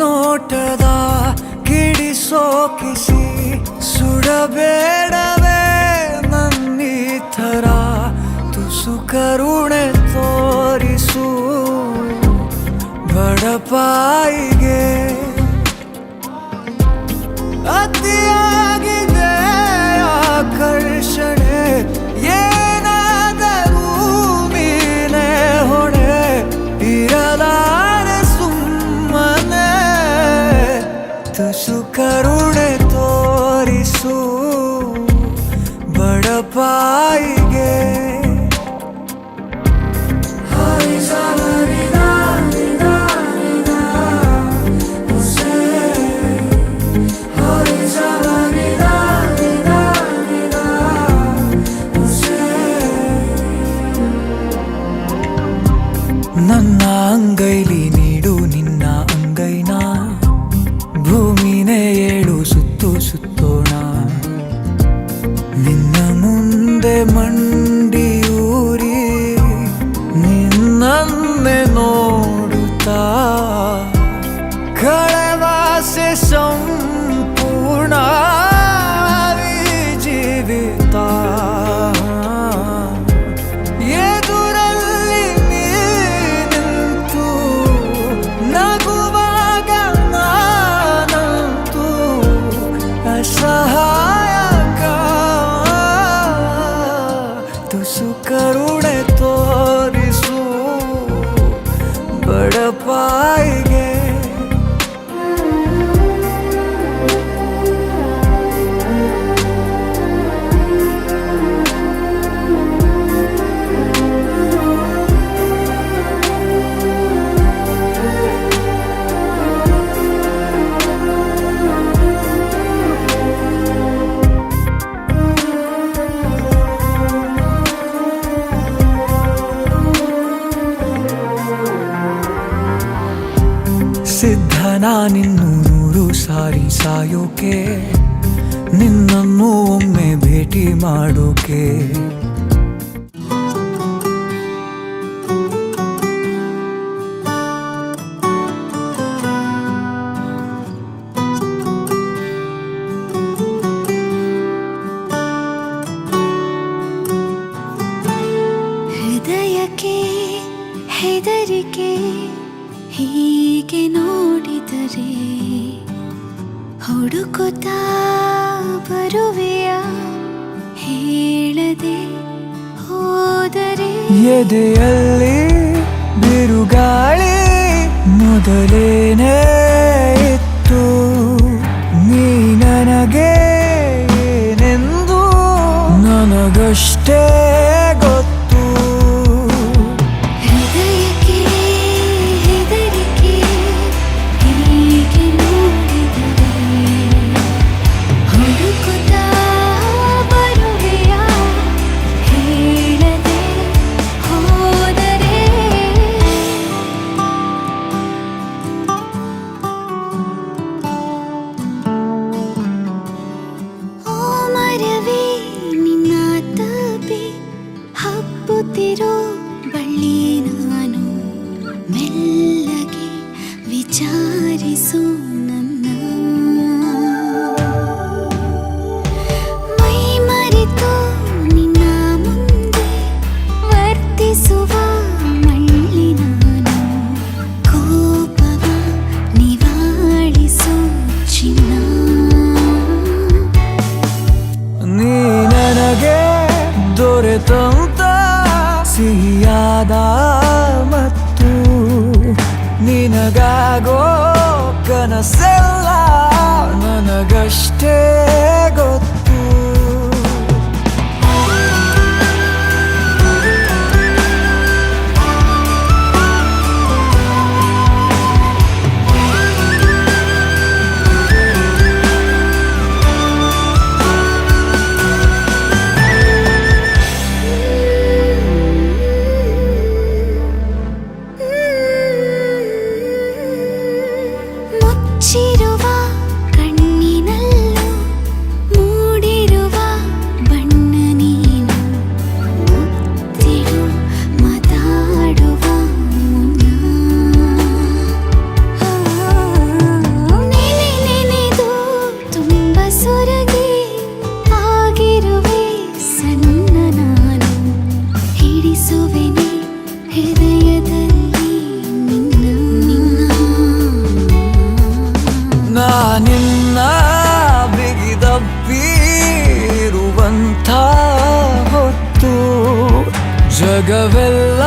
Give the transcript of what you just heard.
ನೋಟದ ಕಿಡಿ ಸೋಕಿಸಿ ಸುಡಬೇಡವೇ ನನ್ನಿ ಥರ ತುಸು ಕರುಣೆ ತೋರಿಸು ಬಡಪಾಯಿಗೆ ಅತಿಯಾಗಿದೆ ಆಕರ್ಷಣೆ ಏನಾದರೂ ನೀನೇ ಹೊಣೆ ಇರಲಾರೆ ಸುಮ್ಮನೆ ತುಸು ಕರುಣೆ ತೋರಿಸು ಬಡಪಾಯಿಗೆ ನನ್ನ ಅಂಗೈಲಿ ನೀಡು ನಿನ್ನ ಅಂಗೈನ ಭೂಮಿನೇ ಏಳು ಸುತ್ತು ಸುತ್ತೋಣ ನಿನ್ನ ಮುಂದೆ ಮಂಡಿಯೂರಿ ನಿನ್ನನ್ನೇ ನೋಡುತ್ತಾ ಕಳೆವಾಸೆ ಸಂಪೂರ್ಣ ಜೀವಿತ ಸಹಾಯಕ ತುಸು ಕರುಣೆ ತೋರಿಸು ಬಡಪಾಯಿಗೆ ನಾನಿನ್ನು 100 ಸಾರಿ ಸಾಯೋಕೆ ನಿನ್ನನ್ನು ಒಮ್ಮೆ ಭೇಟಿ ಮಾಡೋಕೆ ಹೃದಯಕ್ಕೆ ಹೆದರಿಕೆ ಹೀಗೆ ನೋಡಿದರೆ ಹುಡುಕುತ್ತಾ ಬರುವೆಯ ಹೇಳದೆ ಹೋದರೆ ಎದೆಯಲ್ಲಿ ಬಿರುಗಾಳಿ ಮೊದಲೇನೇ ಇತ್ತು ನೀ ನನಗೆ ಏನೆಂದು ನನಗಷ್ಟೇ ಗೊತ್ತು ನಾದ ಮತ್ತು ನಿನಗಾಗೋ ಕನಸೆಲ್ಲ ನನಗಷ್ಟೇ ಗೊತ್ತು. ಮುಚ್ಚಿರುವ ಕಣ್ಣಿನಲ್ಲೂ ಮೂಡಿರುವ ಬಣ್ಣ ನೀನು, ಮುತ್ತಿಡು ಮಾತಾಡುವ ಮುನ್ನ ನೆನೆದು ತುಂಬ ಸೊರಗಿ ಆಗಿರುವೆ ಸಣ್ಣ ನಾನು, ಹಿಡಿಸುವೆನೆ ಹೃದಯದಲ್ಲಿ ನಿನ್ನ ಬಿಗಿದಪ್ಪಿರುವಂಥ ಹೊತ್ತು ಜಗವೆಲ್ಲ